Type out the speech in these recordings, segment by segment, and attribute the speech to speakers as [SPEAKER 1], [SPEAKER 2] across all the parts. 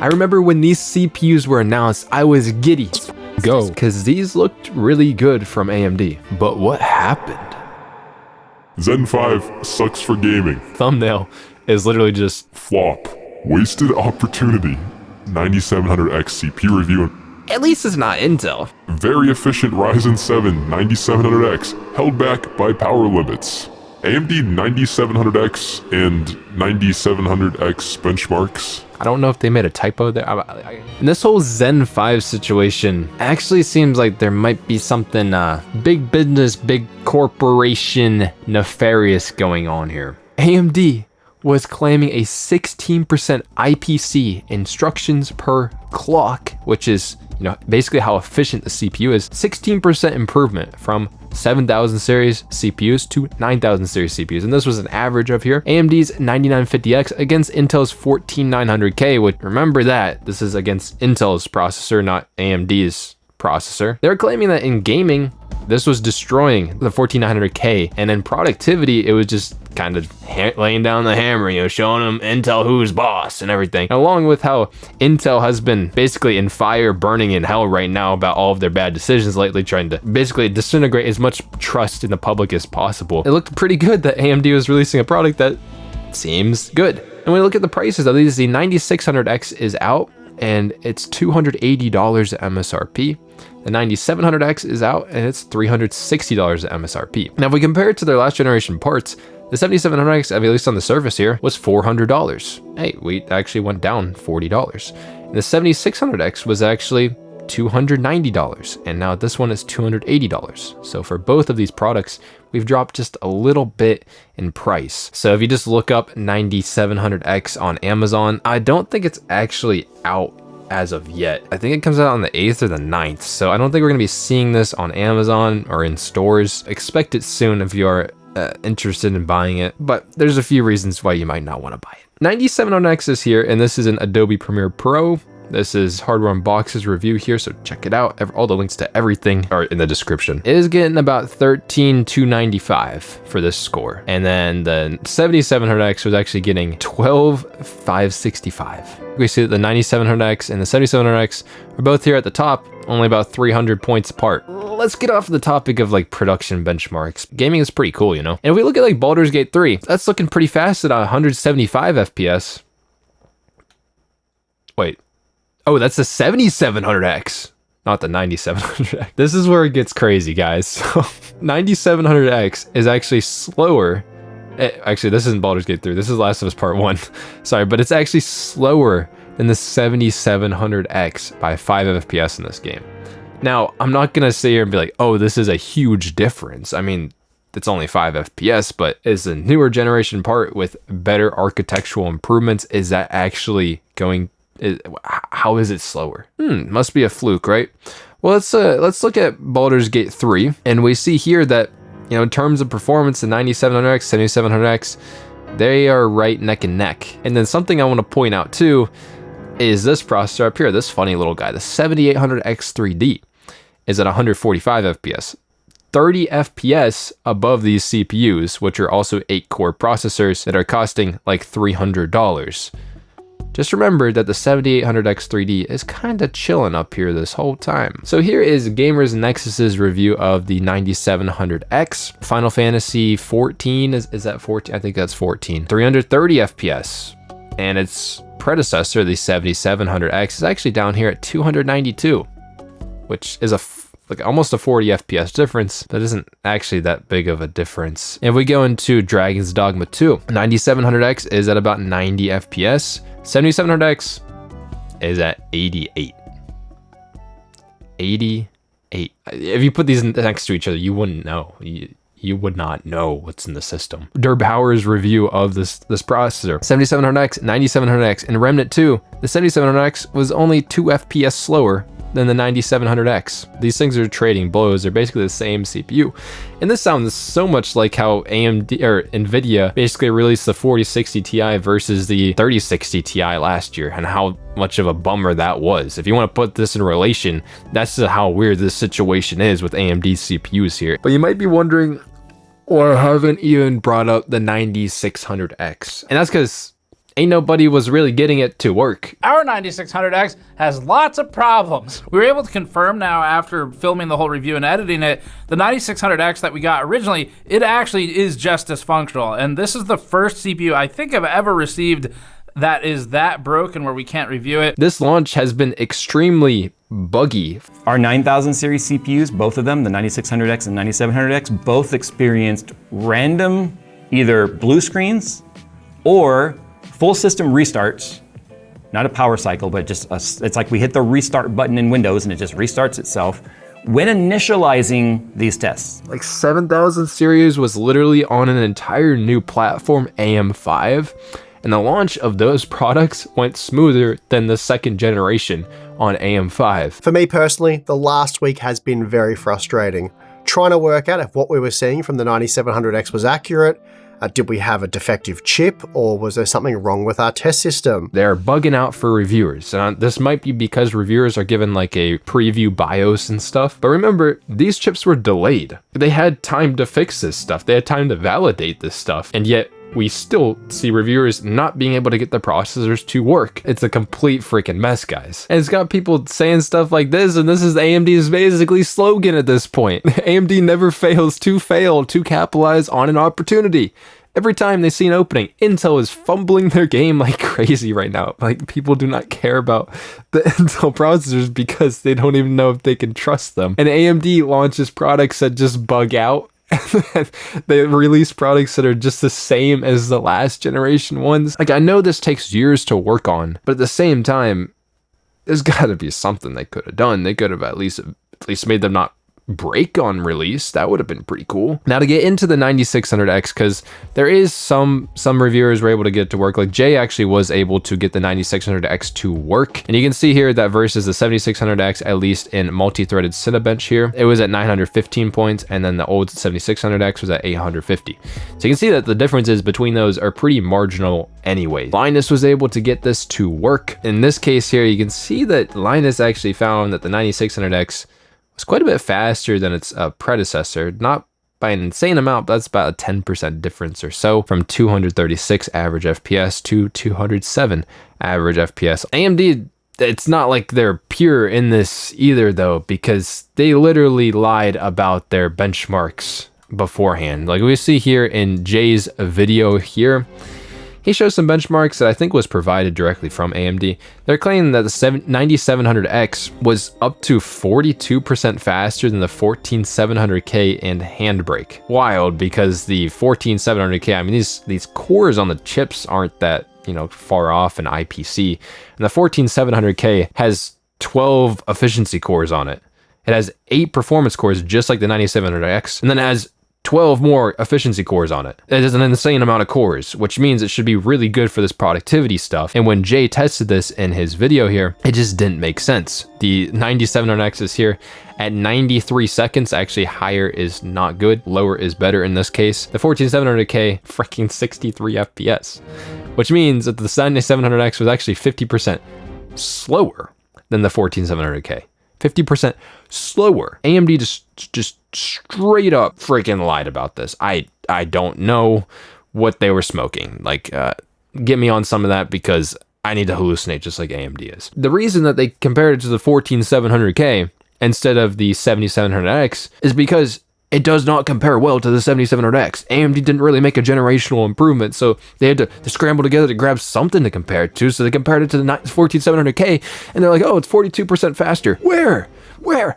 [SPEAKER 1] I remember when these CPUs were announced, I was giddy. Let's go, because these looked really good from AMD. But what happened?
[SPEAKER 2] Zen 5 sucks for gaming.
[SPEAKER 1] Thumbnail is literally just
[SPEAKER 2] Flop. Wasted opportunity. 9700X CPU review.
[SPEAKER 1] at least it's not Intel.
[SPEAKER 2] Very efficient Ryzen 7 9700X held back by power limits. AMD 9700X and 9700X benchmarks.
[SPEAKER 1] I don't know if they made a typo there. And this whole Zen 5 situation actually seems like there might be something big business, big corporation nefarious going on here. AMD was claiming a 16% IPC, instructions per clock, which is, you know, basically how efficient the CPU is. 16% improvement from 7000 series CPUs to 9000 series CPUs. And this was an average of here. AMD's 9950X against Intel's 14900K, which, remember that, this is against Intel's processor, not AMD's processor. They're claiming that in gaming, this was destroying the 14900K, and in productivity, it was just kind of laying down the hammer, you know, showing them Intel who's boss and everything. And along with how Intel has been basically in fire, burning in hell right now about all of their bad decisions lately, trying to basically disintegrate as much trust in the public as possible. It looked pretty good that AMD was releasing a product that seems good. And when we look at the prices of these, the 9600X is out, and it's $280 at MSRP. The 9700X is out, and it's $360 at MSRP. Now, if we compare it to their last generation parts, the 7700X, at least on the surface here, was $400. Hey, we actually went down $40. And the 7600X was actually $290, and now this one is $280. So for both of these products, we've dropped just a little bit in price. So if you just look up 9700X on Amazon, I don't think it's actually out as of yet. I think it comes out on the 8th or the 9th. So I don't think we're gonna be seeing this on Amazon or in stores. Expect it soon if you're interested in buying it, but there's a few reasons why you might not want to buy it. 9700X is here, and this is an Adobe Premiere Pro. This is Hardware Unbox's review here, so check it out. All the links to everything are in the description. It is getting about 13,295 for this score. And then the 7700X was actually getting 12,565. We see that the 9700X and the 7700X are both here at the top, only about 300 points apart. Let's get off the topic of like production benchmarks. Gaming is pretty cool, you know? And if we look at like Baldur's Gate 3, that's looking pretty fast at 175 FPS. Wait. Oh, that's the 7700X, not the 9700X. This is where it gets crazy, guys. So 9700X is actually slower. Actually, this isn't Baldur's Gate 3. This is Last of Us Part 1. Sorry, but it's actually slower than the 7700X by 5 FPS in this game. Now, I'm not going to sit here and be like, oh, this is a huge difference. I mean, it's only 5 FPS, but is a newer generation part with better architectural improvements, is that actually going... how is it slower? Must be a fluke, right? Well, let's look at Baldur's Gate 3, and we see here that, you know, in terms of performance, the 9700X, 7700X, they are right neck and neck. And then something I want to point out too is this processor up here, this funny little guy, the 7800X 3D, is at 145 FPS. 30 FPS above these CPUs, which are also 8-core processors that are costing like $300. Just remember that the 7800X 3D is kind of chilling up here this whole time. So here is Gamers Nexus's review of the 9700X. Final Fantasy 14, is that 14? I think that's 14. 330 FPS. And its predecessor, the 7700X, is actually down here at 292, which is like almost a 40 FPS difference. That isn't actually that big of a difference. If we go into Dragon's Dogma 2, 9700X is at about 90 FPS. 7700X is at 88. 88. If you put these next to each other, you wouldn't know. You would not know what's in the system. Derb Hauer's review of this processor. 7700X, 9700X, and Remnant 2, the 7700X was only 2 FPS slower than the 9700X. These things are trading blows. They're basically the same CPU. And this sounds so much like how AMD or Nvidia basically released the 4060 Ti versus the 3060 Ti last year, and how much of a bummer that was. If you want to put this in relation, that's how weird this situation is with AMD CPUs here. But you might be wondering, or I haven't even brought up the 9600X. And that's because ain't nobody was really getting it to work.
[SPEAKER 3] Our 9600X has lots of problems. We were able to confirm now after filming the whole review and editing it, the 9600X that we got originally, it actually is just as functional. And this is the first CPU I think I've ever received that is that broken where we can't review it.
[SPEAKER 1] This launch has been extremely buggy.
[SPEAKER 4] Our 9000 series CPUs, both of them, the 9600X and 9700X, both experienced random either blue screens or full system restarts. Not a power cycle, but just it's like we hit the restart button in Windows and it just restarts itself when initializing these tests.
[SPEAKER 1] Like 7000 series was literally on an entire new platform, AM5, and the launch of those products went smoother than the second generation on AM5.
[SPEAKER 5] For me personally, the last week has been very frustrating. Trying to work out if what we were seeing from the 9700X was accurate. Did we have a defective chip, or was there something wrong with our test system?
[SPEAKER 1] They're bugging out for reviewers. And this might be because reviewers are given like a preview BIOS and stuff. But remember, these chips were delayed. They had time to fix this stuff. They had time to validate this stuff. And yet we still see reviewers not being able to get the processors to work. It's a complete freaking mess, guys. And it's got people saying stuff like this, and this is AMD's basically slogan at this point. AMD never fails to fail to capitalize on an opportunity. Every time they see an opening, Intel is fumbling their game like crazy right now. Like, people do not care about the Intel processors because they don't even know if they can trust them. And AMD launches products that just bug out. They release products that are just the same as the last generation ones. Like, I know this takes years to work on, but at the same time, there's got to be something they could have done. They could have at least made them not break on release. That would have been pretty cool. Now, to get into the 9600X, because there is some reviewers were able to get it to work. Like, Jay actually was able to get the 9600X to work, and you can see here that versus the 7600X, at least in multi-threaded Cinebench here, it was at 915 points, and then the old 7600X was at 850. So you can see that the differences between those are pretty marginal anyway. Linus was able to get this to work. In this case here, you can see that Linus actually found that the 9600X was quite a bit faster than its predecessor, not by an insane amount, but that's about a 10% difference or so, from 236 average FPS to 207 average FPS. AMD, it's not like they're pure in this either though, because they literally lied about their benchmarks beforehand. Like we see here in Jay's video here, he shows some benchmarks that I think was provided directly from AMD. They're claiming that the 9700X was up to 42% faster than the 14700K and Handbrake. Wild, because the 14700K, I mean, these cores on the chips aren't that, far off in IPC. And the 14700K has 12 efficiency cores on it. It has 8 performance cores, just like the 9700X, and then it has 12 more efficiency cores on it. It is an insane amount of cores, which means it should be really good for this productivity stuff. And when Jay tested this in his video here, it just didn't make sense. The 9700X is here at 93 seconds. Actually, higher is not good, lower is better in this case. The 14700K, freaking 63 FPS, which means that the 9700X was actually 50% slower than the 14700K. 50% slower. AMD just straight up freaking lied about this. I don't know what they were smoking. Like, get me on some of that, because I need to hallucinate just like AMD is. The reason that they compared it to the 14700K instead of the 7700X is because it does not compare well to the 7700X. AMD didn't really make a generational improvement, so they had to scramble together to grab something to compare it to, so they compared it to the 14700K, and they're like, oh, it's 42% faster. Where?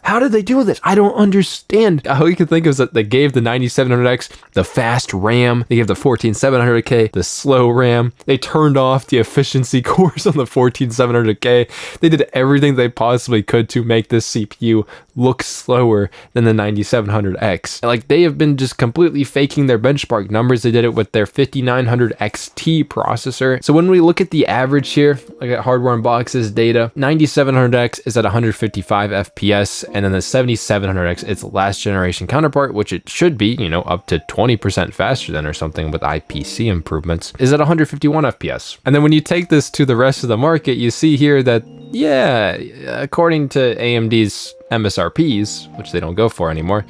[SPEAKER 1] How did they do this? I don't understand. All you can think of is that they gave the 9700X the fast RAM, they gave the 14700K the slow RAM, they turned off the efficiency cores on the 14700K, they did everything they possibly could to make this CPU look slower than the 9700X. Like, they have been just completely faking their benchmark numbers. They did it with their 5900 XT processor. So when we look at the average here, like at Hardware Unbox's data, 9700X is at 155 FPS, and then the 7700X, its last generation counterpart, which it should be, up to 20% faster than or something with IPC improvements, is at 151 FPS. And then when you take this to the rest of the market, you see here that, yeah, according to AMD's MSRPs, which they don't go for anymore,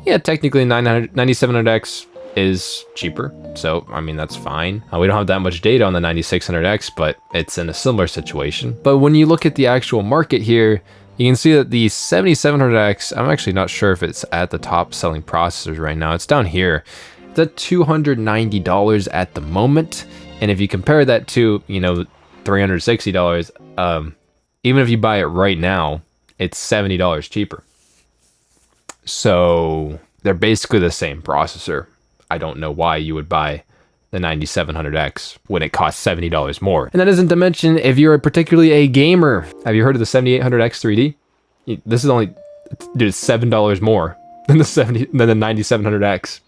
[SPEAKER 1] yeah, technically 9700X is cheaper. So, I mean, that's fine. We don't have that much data on the 9600X, but it's in a similar situation. But when you look at the actual market here, you can see that the 7700X, I'm actually not sure if it's at the top selling processors right now. It's down here. It's at $290 at the moment. And if you compare that to, you know, $360, even if you buy it right now, it's $70 cheaper. So they're basically the same processor. I don't know why you would buy the 9700X when it costs $70 more. And that isn't to mention if you're particularly a gamer. Have you heard of the 7800X 3D? This is only, dude, it's $7 more than the 9700X.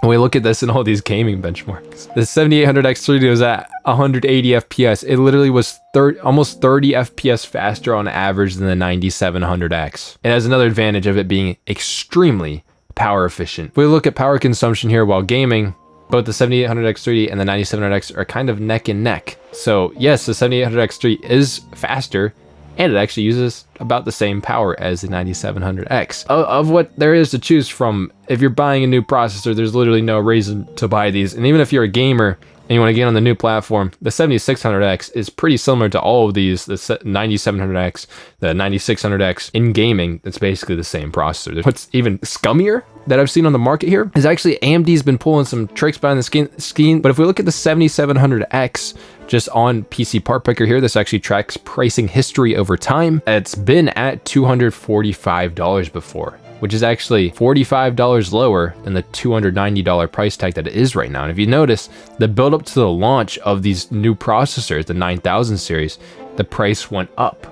[SPEAKER 1] When we look at this in all these gaming benchmarks, the 7800X 3D was at 180 FPS. It literally was almost 30 FPS faster on average than the 9700X. It has another advantage of it being extremely power efficient. If we look at power consumption here while gaming, both the 7800X 3D and the 9700X are kind of neck and neck. So yes, the 7800X 3 is faster, and it actually uses about the same power as the 9700X. Of what there is to choose from, if you're buying a new processor, there's literally no reason to buy these. And even if you're a gamer and you want to get on the new platform, the 7600X is pretty similar to all of these, the 9700X, the 9600X in gaming. It's basically the same processor. What's even scummier that I've seen on the market here is actually AMD's been pulling some tricks behind the scheme. But if we look at the 7700X, just on PC Part Picker here, this actually tracks pricing history over time. It's been at $245 before, which is actually $45 lower than the $290 price tag that it is right now. And if you notice, the build up to the launch of these new processors, the 9000 series, the price went up.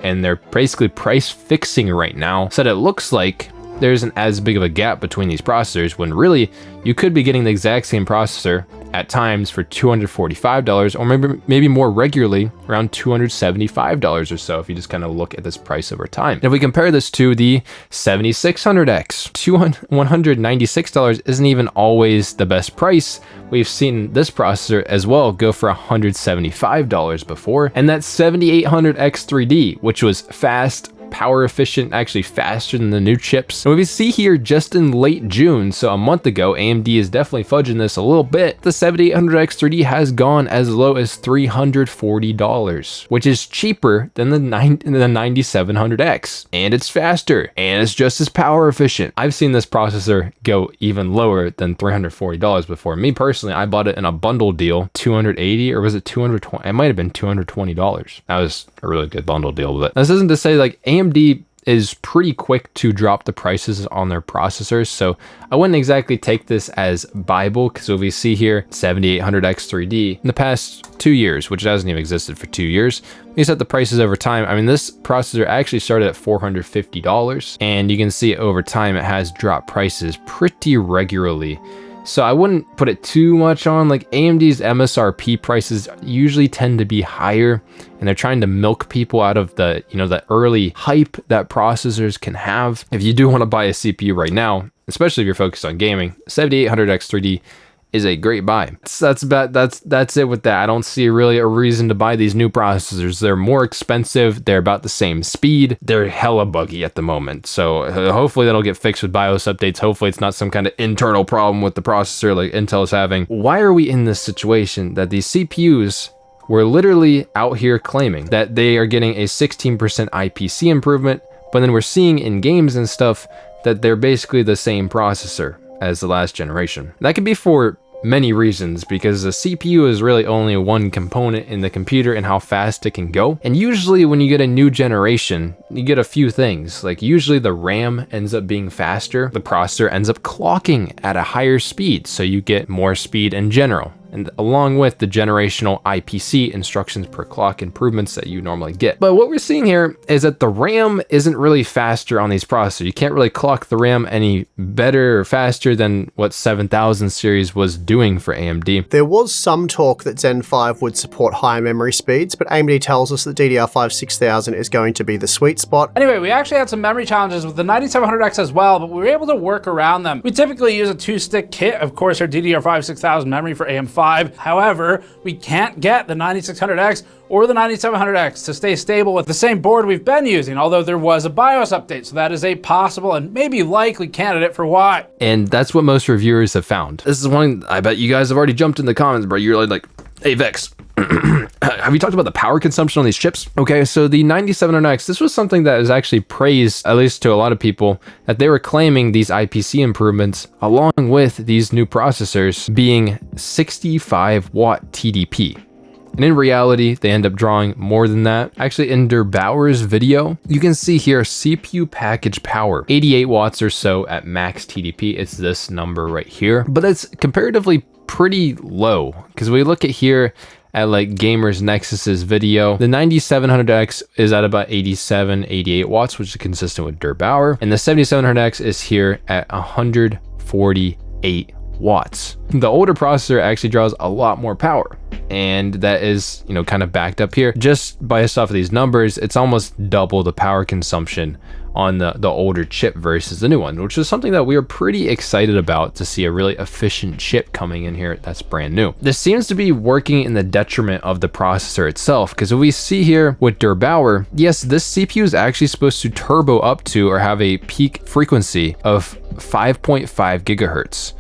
[SPEAKER 1] And they're basically price fixing right now. So that it looks like there isn't as big of a gap between these processors, when really you could be getting the exact same processor at times for $245, or maybe more regularly around $275 or so if you just kind of look at this price over time. If we compare this to the 7600X, $196 isn't even always the best price. We've seen this processor as well go for $175 before, and that 7800X 3D, which was fast, power efficient, actually faster than the new chips. And we see here just in late June, so a month ago, AMD is definitely fudging this a little bit. The 7800X 3D has gone as low as $340, which is cheaper than the 9700X, and it's faster, and it's just as power efficient. I've seen this processor go even lower than $340 before. Me personally, I bought it in a bundle deal, $280, or was it $220? It might have been $220. That was a really good bundle deal. But this isn't to say like AMD is pretty quick to drop the prices on their processors, so I wouldn't exactly take this as Bible, because what we see here, 7800X 3D, in the past 2 years, which hasn't even existed for 2 years, we set the prices over time. I mean, this processor actually started at $450, and you can see over time it has dropped prices pretty regularly. So I wouldn't put it too much on, like AMD's MSRP prices usually tend to be higher, and they're trying to milk people out of the, you know, the early hype that processors can have. If you do want to buy a CPU right now, especially if you're focused on gaming, 7800X 3D is a great buy. That's it with that. I don't see really a reason to buy these new processors. They're more expensive. They're about the same speed. They're hella buggy at the moment. So hopefully that'll get fixed with BIOS updates. Hopefully it's not some kind of internal problem with the processor like Intel is having. Why are we in this situation that these CPUs were literally out here claiming that they are getting a 16% IPC improvement, but then we're seeing in games and stuff that they're basically the same processor as the last generation? That could be for many reasons, because the CPU is really only one component in the computer and how fast it can go. And usually when you get a new generation, you get a few things. Like usually the RAM ends up being faster, the processor ends up clocking at a higher speed, so you get more speed in general. And along with the generational IPC, instructions per clock improvements that you normally get. But what we're seeing here is that the RAM isn't really faster on these processors. You can't really clock the RAM any better or faster than what 7000 series was doing for AMD.
[SPEAKER 5] There was some talk that Zen 5 would support higher memory speeds, but AMD tells us that DDR5 6000 is going to be the sweet spot.
[SPEAKER 3] Anyway, we actually had some memory challenges with the 9700X as well, but we were able to work around them. We typically use a 2-stick kit, of course, our DDR5 6000 memory for AM5. 5. However, we can't get the 9600X or the 9700X to stay stable with the same board we've been using, although there was a BIOS update, so that is a possible and maybe likely candidate for why.
[SPEAKER 1] And that's what most reviewers have found. This is one I bet you guys have already jumped in the comments, bro. You're like, hey, Vex, have you talked about the power consumption on these chips? Okay, so the 9700X, this was something that was actually praised, at least to a lot of people, that they were claiming these IPC improvements along with these new processors being 65 watt TDP. And in reality, they end up drawing more than that. Actually, in Der Bauer's video, you can see here CPU package power, 88 watts or so at max TDP. It's this number right here, but it's comparatively pretty low because we look at here at like Gamers Nexus's video, the 9700X is at about 87, 88 watts, which is consistent with Der Bauer. And the 7700X is here at 148 watts. The older processor actually draws a lot more power. And that is, you know, kind of backed up here. Just based off of these numbers, it's almost double the power consumption on the older chip versus the new one, which is something that we are pretty excited about, to see a really efficient chip coming in here that's brand new. This seems to be working in the detriment of the processor itself, because what we see here with Der Bauer, yes, this CPU is actually supposed to turbo up to or have a peak frequency of 5.5 gigahertz.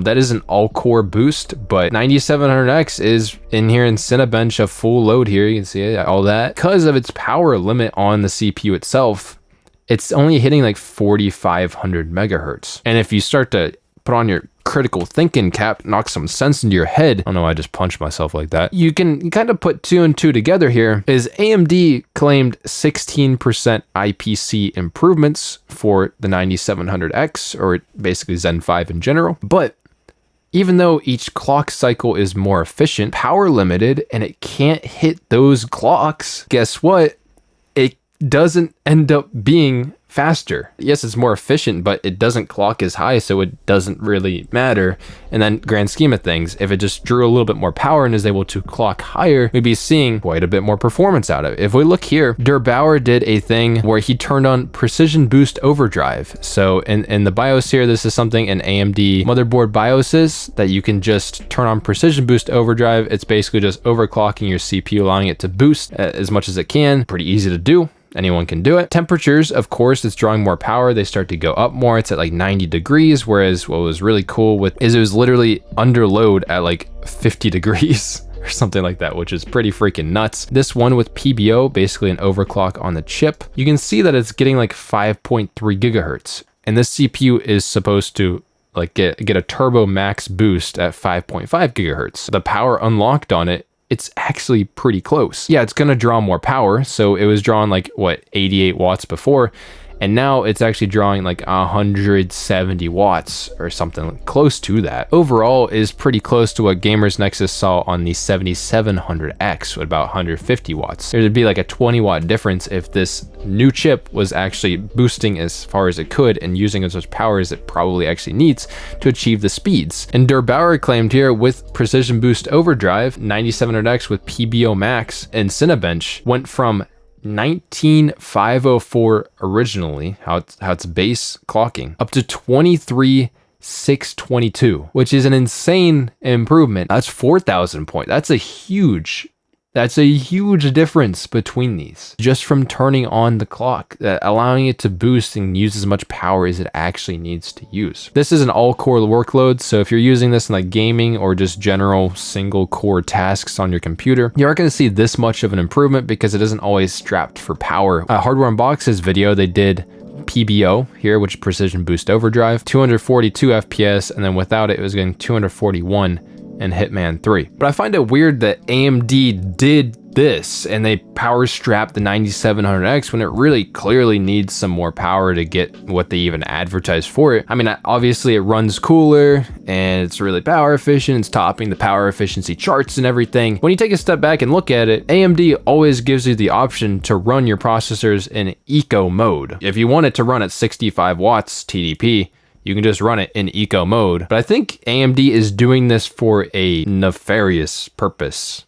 [SPEAKER 1] That is an all-core boost, but 9700X is in here in Cinebench of full load here. You can see all that. Because of its power limit on the CPU itself, it's only hitting like 4,500 megahertz. And if you start to put on your critical thinking cap, knock some sense into your head, I don't know why I just punched myself like that, you can kind of put two and two together here, is AMD claimed 16% IPC improvements for the 9700X, or basically Zen 5 in general. But even though each clock cycle is more efficient, power limited, and it can't hit those clocks, guess what? It doesn't end up being faster. Yes, it's more efficient, but it doesn't clock as high, so it doesn't really matter. And then grand scheme of things, if it just drew a little bit more power and is able to clock higher, we'd be seeing quite a bit more performance out of it. If we look here, Der Bauer did a thing where he turned on precision boost overdrive. So in the BIOS here, this is something in AMD motherboard BIOSes that you can just turn on precision boost overdrive. It's basically just overclocking your CPU, allowing it to boost as much as it can. Pretty easy to do. Anyone can do it. Temperatures, of course, it's drawing more power. They start to go up more. It's at like 90 degrees, whereas what was really cool with is it was literally under load at like 50 degrees or something like that, which is pretty freaking nuts. This one with PBO, basically an overclock on the chip, you can see that it's getting like 5.3 gigahertz. And this CPU is supposed to like get a turbo max boost at 5.5 gigahertz. The power unlocked on it, it's actually pretty close. Yeah, it's gonna draw more power. So it was drawing like, what, 88 watts before, and now it's actually drawing like 170 watts or something close to that. Overall is pretty close to what Gamers Nexus saw on the 7700X with about 150 watts. There'd be like a 20 watt difference if this new chip was actually boosting as far as it could and using as much power as it probably actually needs to achieve the speeds. And Der Bauer claimed here with precision boost overdrive, 9700X with PBO max and Cinebench went from 19,504 originally, how it's base clocking, up to 23,622, which is an insane improvement. That's 4,000 points. That's a huge difference between these, just from turning on the clock, allowing it to boost and use as much power as it actually needs to use. This is an all-core workload, so if you're using this in like gaming or just general single-core tasks on your computer, you aren't going to see this much of an improvement because it isn't always strapped for power. Hardware Unboxed's video, they did PBO here, which is precision boost overdrive, 242 FPS, and then without it, it was getting 241 and Hitman 3. But I find it weird that AMD did this and they power strapped the 9700X when it really clearly needs some more power to get what they even advertise for it. I mean, obviously it runs cooler and it's really power efficient. It's topping the power efficiency charts and everything. When you take a step back and look at it, AMD always gives you the option to run your processors in eco mode. If you want it to run at 65 watts TDP, you can just run it in eco mode. But I think AMD is doing this for a nefarious purpose.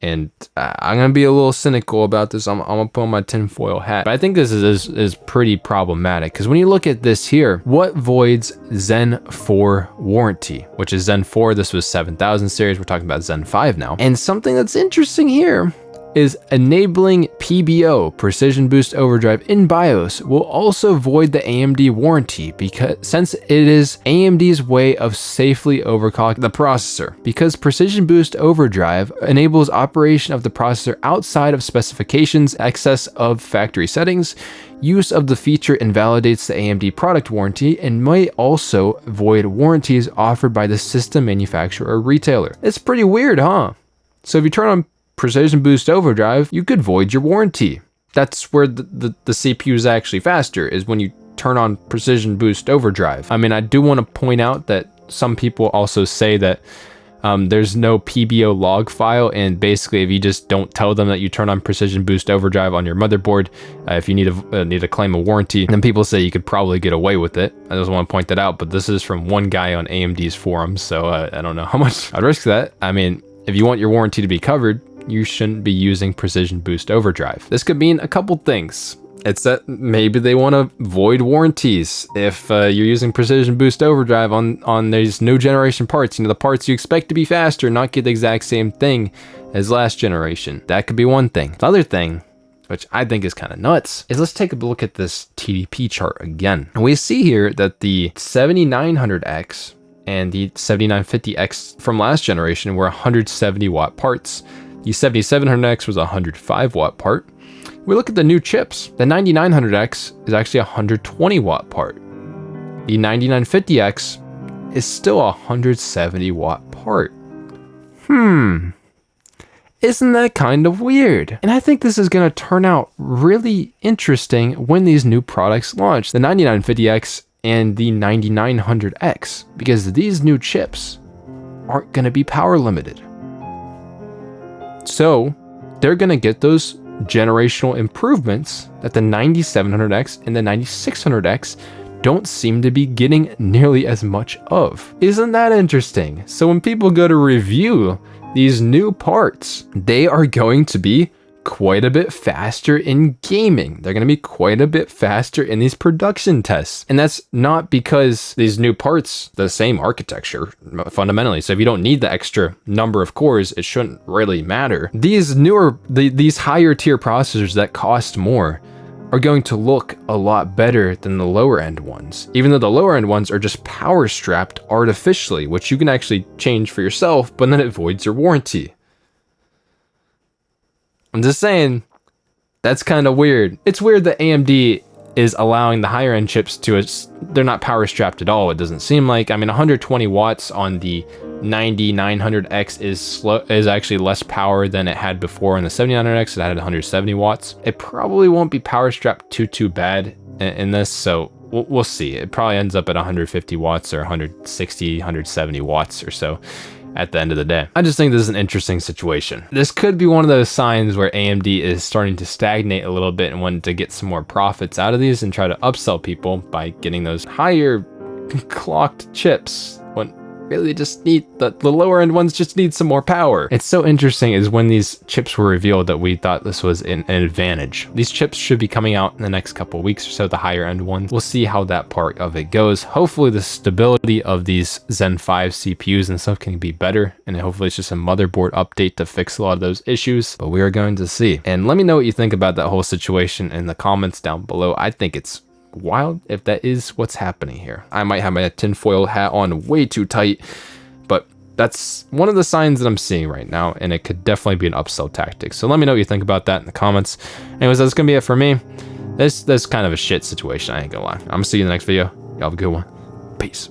[SPEAKER 1] And I'm gonna be a little cynical about this. I'm gonna put on my tinfoil hat. But I think this is pretty problematic, because when you look at this here, what voids Zen 4 warranty, which is Zen 4, this was 7000 series, we're talking about Zen 5 now. And something that's interesting here is enabling PBO, Precision Boost Overdrive, in BIOS will also void the AMD warranty, because since it is AMD's way of safely overclocking the processor. Because Precision Boost Overdrive enables operation of the processor outside of specifications, excess of factory settings, use of the feature invalidates the AMD product warranty, and may also void warranties offered by the system manufacturer or retailer. It's pretty weird, huh? So if you turn on Precision Boost Overdrive, you could void your warranty. That's where the CPU is actually faster, is when you turn on Precision Boost Overdrive. I mean, I do want to point out that some people also say that there's no PBO log file, and basically if you just don't tell them that you turn on Precision Boost Overdrive on your motherboard, if you need to claim a warranty, then people say you could probably get away with it. I just want to point that out, but this is from one guy on AMD's forums, so I don't know how much I'd risk that. I mean, if you want your warranty to be covered, you shouldn't be using Precision Boost Overdrive. This could mean a couple things. It's that maybe they want to void warranties if you're using Precision Boost Overdrive on these new generation parts. You know, the parts you expect to be faster, not get the exact same thing as last generation. That could be one thing. The other thing, which I think is kind of nuts, is let's take a look at this TDP chart again. And we see here that the 7900X and the 7950X from last generation were 170 watt parts. The 7700X was a 105 watt part. We look at the new chips. The 9900X is actually a 120 watt part. The 9950X is still a 170 watt part. Isn't that kind of weird? And I think this is gonna turn out really interesting when these new products launch. The 9950X and the 9900X, because these new chips aren't gonna be power limited. So they're gonna get those generational improvements that the 9700X and the 9600X don't seem to be getting nearly as much of. Isn't that interesting? So when people go to review these new parts, they are going to be quite a bit faster in gaming. They're going to be quite a bit faster in these production tests. And that's not because these new parts, the same architecture fundamentally. So if you don't need the extra number of cores, it shouldn't really matter. These these higher tier processors that cost more are going to look a lot better than the lower end ones. Even though the lower end ones are just power strapped artificially, which you can actually change for yourself, but then it voids your warranty. I'm just saying, that's kind of weird. It's weird that AMD is allowing the higher end chips to, they're not power strapped at all, it doesn't seem like. I mean, 120 watts on the 9900X is actually less power than it had before. In the 7900X, it had 170 watts. It probably won't be power strapped too bad in this, so we'll see. It probably ends up at 150 watts or 160, 170 watts or so at the end of the day. I just think this is an interesting situation. This could be one of those signs where AMD is starting to stagnate a little bit and wanting to get some more profits out of these and try to upsell people by getting those higher clocked chips when really just need the lower end ones just need some more power. It's so interesting is when these chips were revealed that we thought this was an advantage. These chips should be coming out in the next couple of weeks or so, the higher end ones. We'll see how that part of it goes. Hopefully the stability of these Zen 5 CPUs and stuff can be better, and hopefully it's just a motherboard update to fix a lot of those issues, but we are going to see. And let me know what you think about that whole situation in the comments down below. I think it's wild if that is what's happening here. I might have my tinfoil hat on way too tight, but that's one of the signs that I'm seeing right now, and it could definitely be an upsell tactic. So let me know what you think about that in the comments. Anyways, that's gonna be it for me. This kind of a shit situation, I ain't gonna lie. I'm gonna see you in the next video. Y'all have a good one. Peace.